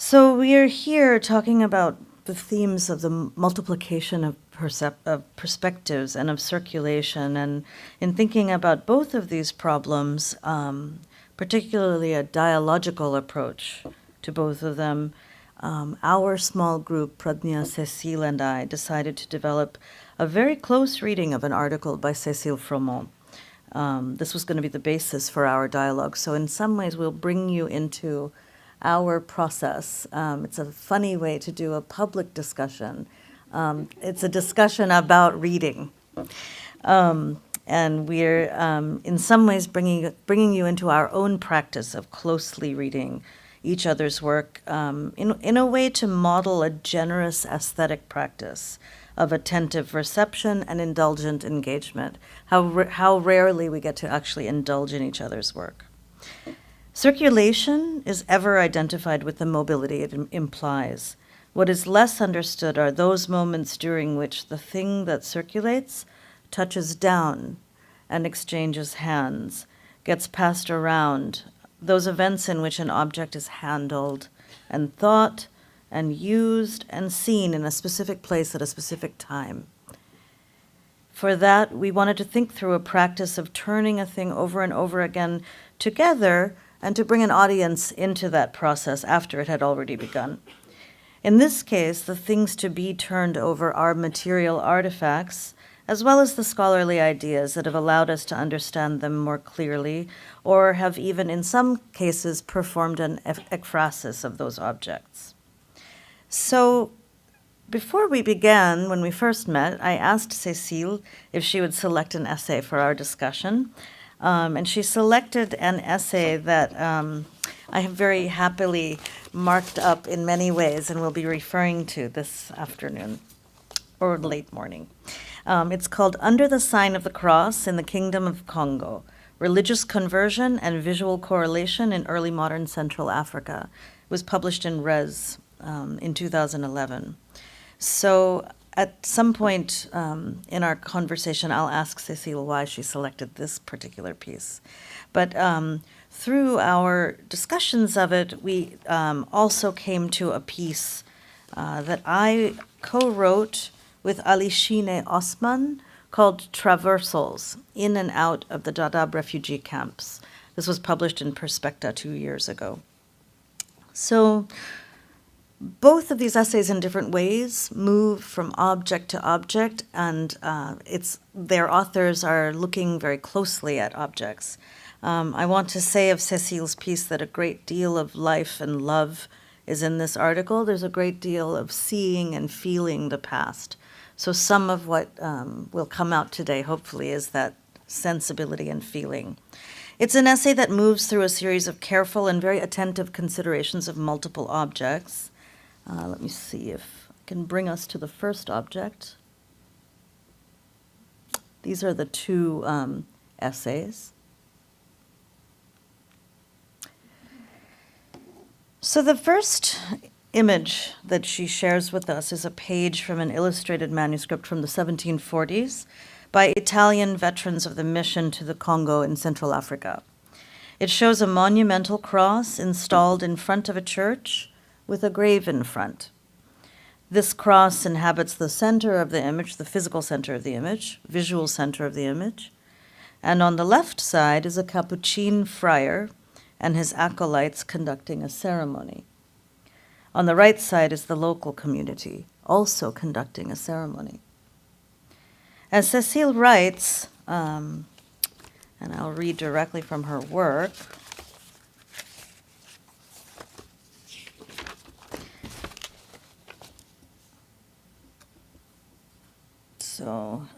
So we are here talking about the themes of the multiplication of perspectives and of circulation, and in thinking about both of these problems, particularly a dialogical approach to both of them, our small group, Pradnya, Cecile, and I, decided to develop a very close reading of an article by Cécile Froment. This was going to be the basis for our dialogue, so in some ways we'll bring you into our process. It's a funny way to do a public discussion. It's a discussion about reading. And we're in some ways bringing you into our own practice of closely reading each other's work in a way to model a generous aesthetic practice of attentive reception and indulgent engagement. How rarely we get to actually indulge in each other's work. Circulation is ever identified with the mobility it implies. What is less understood are those moments during which the thing that circulates touches down and exchanges hands, gets passed around, those events in which an object is handled and thought and used and seen in a specific place at a specific time. For that, we wanted to think through a practice of turning a thing over and over again together and to bring an audience into that process after it had already begun. In this case, the things to be turned over are material artifacts, as well as the scholarly ideas that have allowed us to understand them more clearly, or have even in some cases performed an ekphrasis of those objects. So before we began, when we first met, I asked Cécile if she would select an essay for our discussion. And she selected an essay that I have very happily marked up in many ways and will be referring to this afternoon or late morning. It's called Under the Sign of the Cross in the Kingdom of Congo, Religious Conversion and Visual Correlation in Early Modern Central Africa. It was published in Res in 2011. So at some point in our conversation, I'll ask Cécile why she selected this particular piece. But through our discussions of it, we also came to a piece that I co-wrote with Alishine Osman called Traversals, In and Out of the Dadaab Refugee Camps. This was published in Perspecta 2 years ago. So both of these essays in different ways move from object to object, and their authors are looking very closely at objects. I want to say of Cécile's piece that a great deal of life and love is in this article. There's a great deal of seeing and feeling the past. So some of what will come out today, hopefully, is that sensibility and feeling. It's an essay that moves through a series of careful and very attentive considerations of multiple objects. Let me see if I can bring us to the first object. These are the two essays. So the first image that she shares with us is a page from an illustrated manuscript from the 1740s by Italian veterans of the mission to the Congo in Central Africa. It shows a monumental cross installed in front of a church with a grave in front. This cross inhabits the center of the image, the physical center of the image, visual center of the image. And on the left side is a Capuchin friar and his acolytes conducting a ceremony. On the right side is the local community, also conducting a ceremony. As Cécile writes, and I'll read directly from her work, So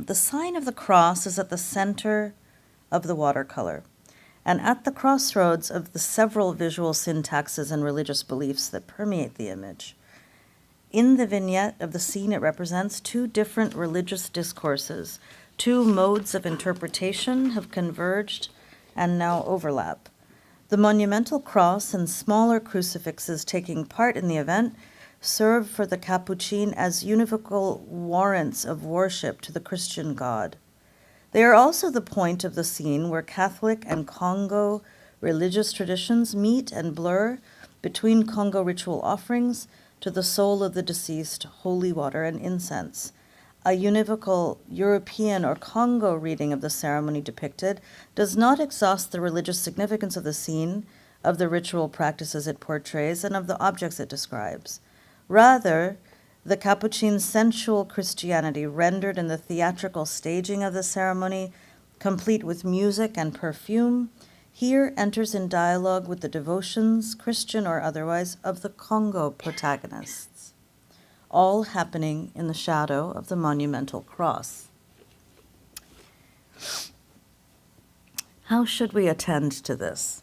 the sign of the cross is at the center of the watercolor, and at the crossroads of the several visual syntaxes and religious beliefs that permeate the image. In the vignette of the scene, it represents two different religious discourses. Two modes of interpretation have converged and now overlap. The monumental cross and smaller crucifixes taking part in the event serve for the Capuchin as univocal warrants of worship to the Christian God. They are also the point of the scene where Catholic and Congo religious traditions meet and blur between Congo ritual offerings to the soul of the deceased, holy water and incense. A univocal European or Congo reading of the ceremony depicted does not exhaust the religious significance of the scene, of the ritual practices it portrays, and of the objects it describes. Rather, the Capuchin sensual Christianity rendered in the theatrical staging of the ceremony, complete with music and perfume, here enters in dialogue with the devotions, Christian or otherwise, of the Congo protagonists, all happening in the shadow of the monumental cross. How should we attend to this?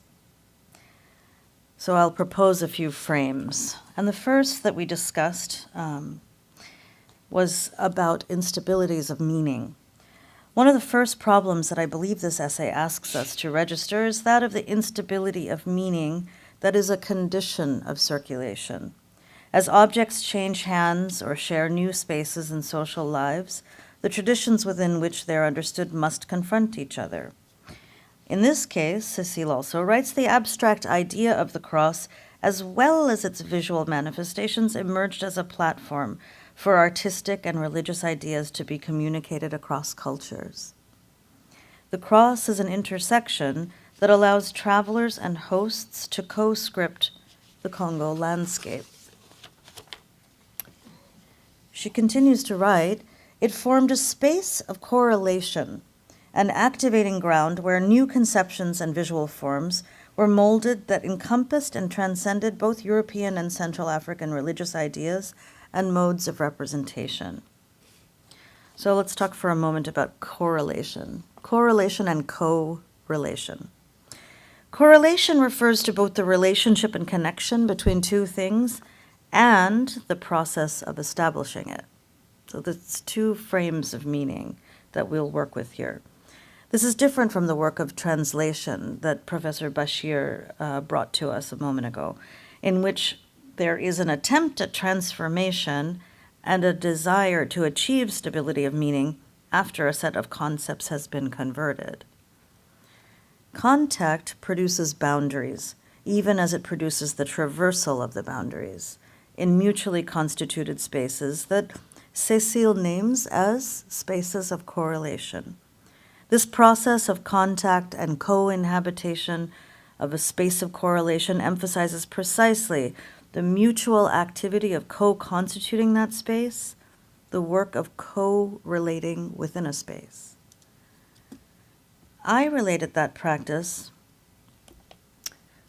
So I'll propose a few frames. And the first that we discussed was about instabilities of meaning. One of the first problems that I believe this essay asks us to register is that of the instability of meaning that is a condition of circulation. As objects change hands or share new spaces in social lives, the traditions within which they are understood must confront each other. In this case, Cécile also writes, the abstract idea of the cross, as well as its visual manifestations, emerged as a platform for artistic and religious ideas to be communicated across cultures. The cross is an intersection that allows travelers and hosts to co-script the Congo landscape. She continues to write, it formed a space of correlation, an activating ground where new conceptions and visual forms were molded that encompassed and transcended both European and Central African religious ideas and modes of representation. So let's talk for a moment about correlation. Correlation and co-relation. Correlation refers to both the relationship and connection between two things and the process of establishing it. So that's two frames of meaning that we'll work with here. This is different from the work of translation that Professor Bashir brought to us a moment ago, in which there is an attempt at transformation and a desire to achieve stability of meaning after a set of concepts has been converted. Contact produces boundaries, even as it produces the traversal of the boundaries, in mutually constituted spaces that Cécile names as spaces of correlation. This process of contact and co-inhabitation of a space of correlation emphasizes precisely the mutual activity of co-constituting that space, the work of co-relating within a space. I related that practice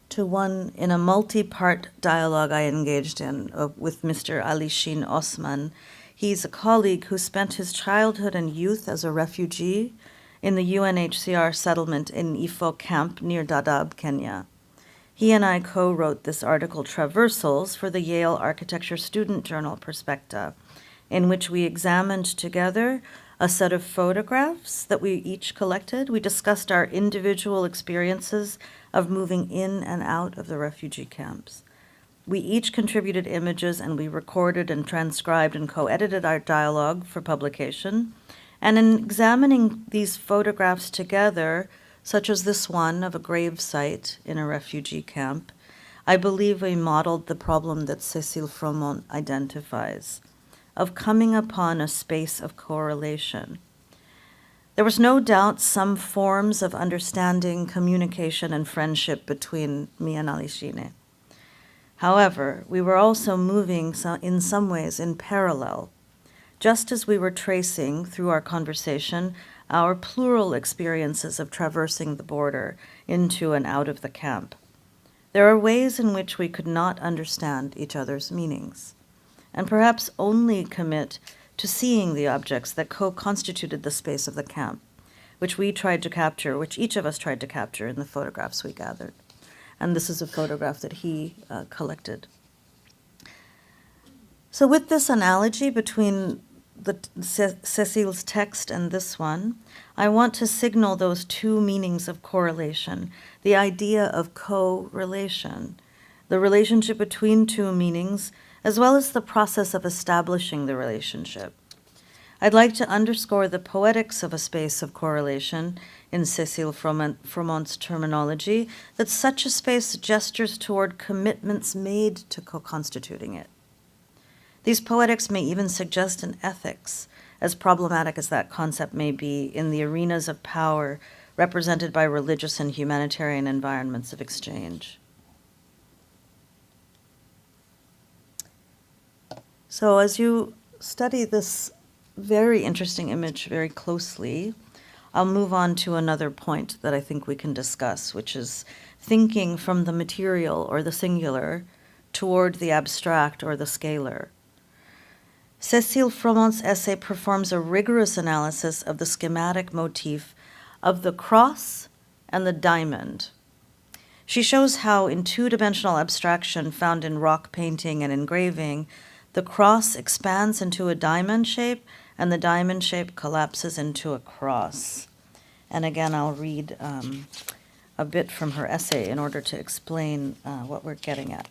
to one in a multi-part dialogue I engaged in with Mr. Alishin Osman. He's a colleague who spent his childhood and youth as a refugee in the UNHCR settlement in Ifo camp near Dadaab, Kenya. He and I co-wrote this article, Traversals, for the Yale Architecture Student Journal Perspecta, in which we examined together a set of photographs that we each collected. We discussed our individual experiences of moving in and out of the refugee camps. We each contributed images, and we recorded and transcribed and co-edited our dialogue for publication. And in examining these photographs together, such as this one of a grave site in a refugee camp, I believe we modeled the problem that Cécile Fromont identifies, of coming upon a space of correlation. There was no doubt some forms of understanding, communication, and friendship between me and Alishine. However, we were also moving in some ways in parallel, just as we were tracing through our conversation our plural experiences of traversing the border into and out of the camp. There are ways in which we could not understand each other's meanings, and perhaps only commit to seeing the objects that co-constituted the space of the camp, which we tried to capture, which each of us tried to capture in the photographs we gathered. And this is a photograph that he collected. So with this analogy between Cécile's text and this one, I want to signal those two meanings of correlation, the idea of co-relation, the relationship between two meanings, as well as the process of establishing the relationship. I'd like to underscore the poetics of a space of correlation in Cécile Froment's terminology, that such a space gestures toward commitments made to co-constituting it. These poetics may even suggest an ethics, as problematic as that concept may be, in the arenas of power represented by religious and humanitarian environments of exchange. So as you study this very interesting image very closely, I'll move on to another point that I think we can discuss, which is thinking from the material or the singular toward the abstract or the scalar. Cécile Froment's essay performs a rigorous analysis of the schematic motif of the cross and the diamond. She shows how in two-dimensional abstraction found in rock painting and engraving, the cross expands into a diamond shape and the diamond shape collapses into a cross. And again, I'll read a bit from her essay in order to explain what we're getting at.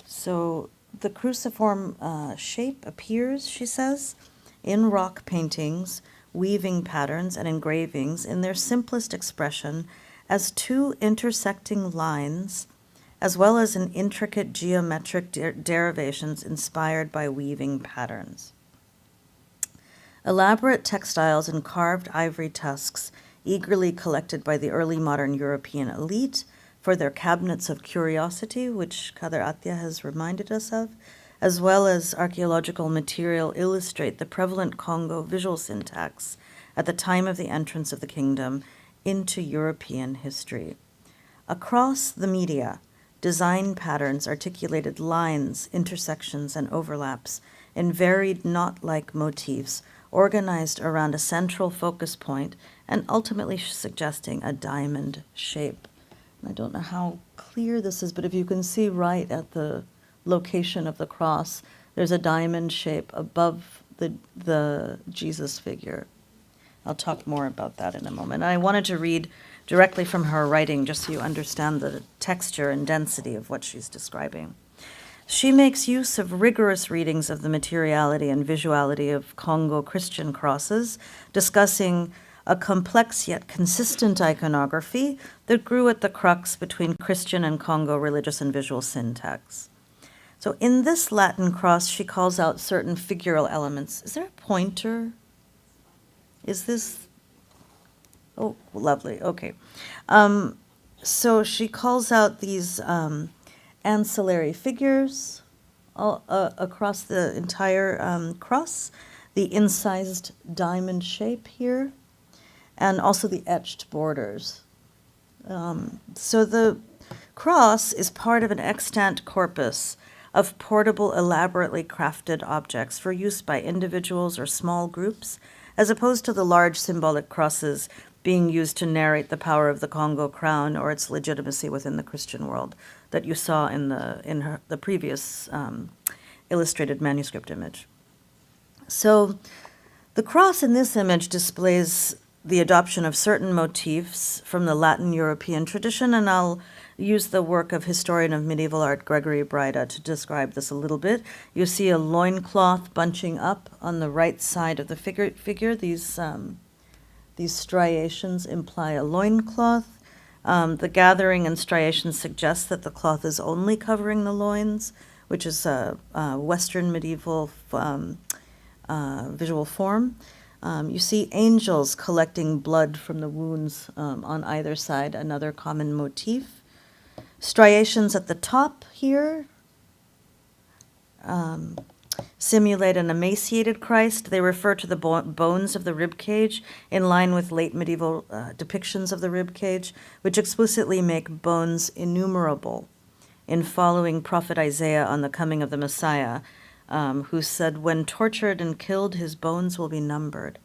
So the cruciform shape appears, she says, in rock paintings, weaving patterns, and engravings in their simplest expression as two intersecting lines, as well as in intricate geometric derivations inspired by weaving patterns. Elaborate textiles and carved ivory tusks, eagerly collected by the early modern European elite for their cabinets of curiosity, which Kader Attia has reminded us of, as well as archaeological material, illustrate the prevalent Congo visual syntax at the time of the entrance of the kingdom into European history. Across the media, design patterns articulated lines, intersections, and overlaps in varied knot-like motifs organized around a central focus point and ultimately suggesting a diamond shape. I don't know how clear this is, but if you can see right at the location of the cross, there's a diamond shape above the Jesus figure. I'll talk more about that in a moment. I wanted to read directly from her writing just so you understand the texture and density of what she's describing. She makes use of rigorous readings of the materiality and visuality of Congo Christian crosses, discussing a complex yet consistent iconography that grew at the crux between Christian and Congo religious and visual syntax. So in this Latin cross, she calls out certain figural elements. Is there a pointer? Is this? Oh, lovely. Okay. So she calls out these ancillary figures all, across the entire cross, the incised diamond shape here, and also the etched borders. So the cross is part of an extant corpus of portable, elaborately crafted objects for use by individuals or small groups, as opposed to the large symbolic crosses being used to narrate the power of the Congo crown or its legitimacy within the Christian world that you saw in the previous illustrated manuscript image. So the cross in this image displays the adoption of certain motifs from the Latin European tradition, and I'll use the work of historian of medieval art Gregory Breida to describe this a little bit. You see a loincloth bunching up on the right side of the figure. These striations imply a loincloth. The gathering and striations suggest that the cloth is only covering the loins, which is a Western medieval visual form. You see angels collecting blood from the wounds on either side, another common motif. Striations at the top here simulate an emaciated Christ. They refer to the bones of the rib cage in line with late medieval depictions of the rib cage, which explicitly make bones innumerable in following prophet Isaiah on the coming of the Messiah, who said, "When tortured and killed, his bones will be numbered."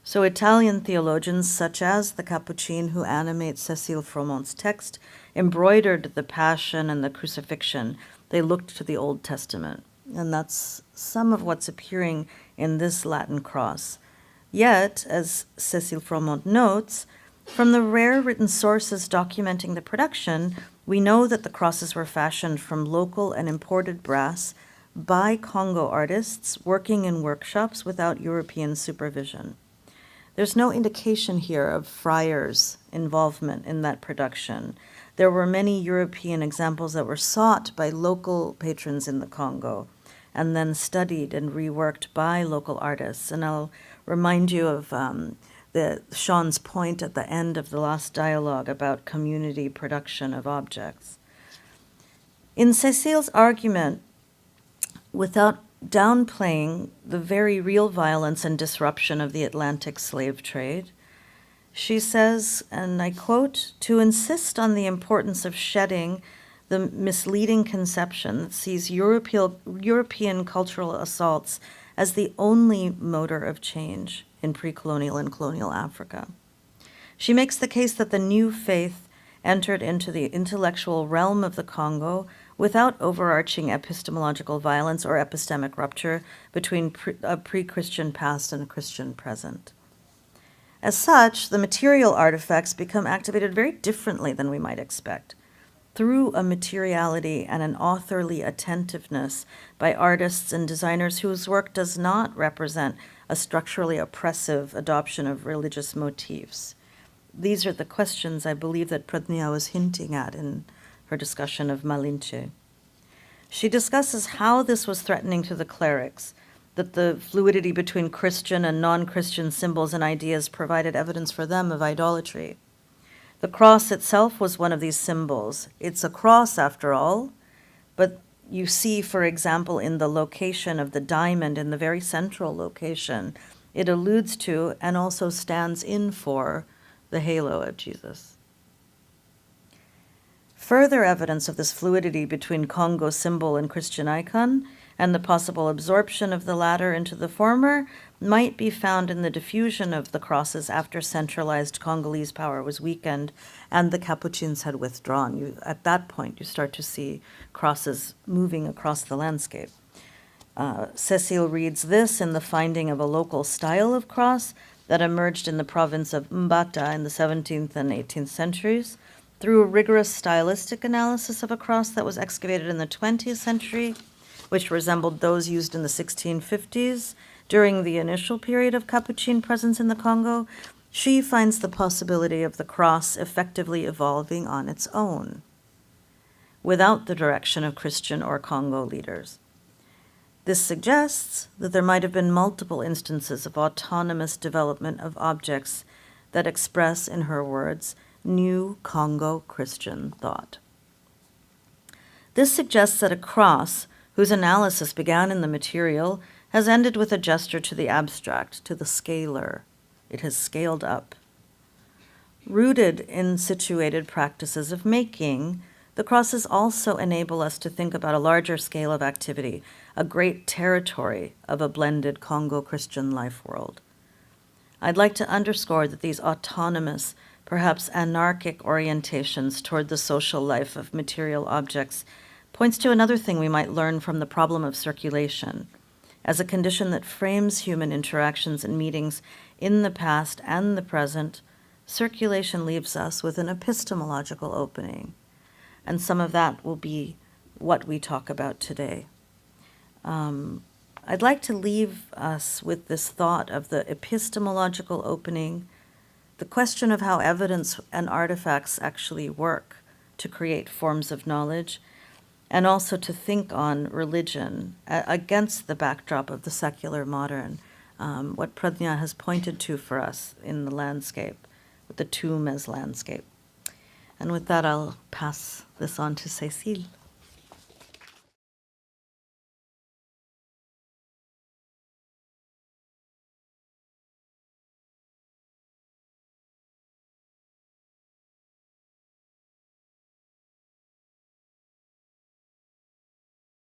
So Italian theologians, such as the Capuchin who animates Cécile Froment's text, embroidered the Passion and the Crucifixion. They looked to the Old Testament. And that's some of what's appearing in this Latin cross. Yet, as Cécile Froment notes, From the rare written sources documenting the production, we know that the crosses were fashioned from local and imported brass by Congo artists working in workshops without European supervision. There's no indication here of friars' involvement in that production. There were many European examples that were sought by local patrons in the Congo and then studied and reworked by local artists. And I'll remind you of Sean's point at the end of the last dialogue about community production of objects. In Cécile's argument, without downplaying the very real violence and disruption of the Atlantic slave trade, she says, and I quote, "To insist on the importance of shedding the misleading conception that sees European cultural assaults as the only motor of change in pre-colonial and colonial Africa." She makes the case that the new faith entered into the intellectual realm of the Congo without overarching epistemological violence or epistemic rupture between a pre-Christian past and a Christian present. As such, the material artifacts become activated very differently than we might expect, through a materiality and an authorly attentiveness by artists and designers whose work does not represent a structurally oppressive adoption of religious motifs. These are the questions I believe that Pradnya was hinting at in her discussion of Malinche. She discusses how this was threatening to the clerics, that the fluidity between Christian and non-Christian symbols and ideas provided evidence for them of idolatry. The cross itself was one of these symbols. It's a cross, after all, but you see, for example, in the location of the diamond, in the very central location, it alludes to and also stands in for the halo of Jesus. Further evidence of this fluidity between Congo symbol and Christian icon and the possible absorption of the latter into the former might be found in the diffusion of the crosses after centralized Congolese power was weakened and the Capuchins had withdrawn. At that point, you start to see crosses moving across the landscape. Cécile reads this in the finding of a local style of cross that emerged in the province of Mbata in the 17th and 18th centuries, through a rigorous stylistic analysis of a cross that was excavated in the 20th century, which resembled those used in the 1650s during the initial period of Capuchin presence in the Congo. She finds the possibility of the cross effectively evolving on its own, without the direction of Christian or Congo leaders. This suggests that there might have been multiple instances of autonomous development of objects that express, in her words, new Congo Christian thought. This suggests that a cross, whose analysis began in the material, has ended with a gesture to the abstract, to the scalar. It has scaled up. Rooted in situated practices of making, the crosses also enable us to think about a larger scale of activity, a great territory of a blended Congo Christian life world. I'd like to underscore that these autonomous, perhaps anarchic orientations toward the social life of material objects points to another thing we might learn from the problem of circulation, as a condition that frames human interactions and meetings in the past and the present. Circulation leaves us with an epistemological opening, and some of that will be what we talk about today. I'd like to leave us with this thought of the epistemological opening, the question of how evidence and artifacts actually work to create forms of knowledge, and also to think on religion against the backdrop of the secular modern, what Pradnya has pointed to for us in the landscape, with the tomb as landscape. And with that, I'll pass this on to Cécile.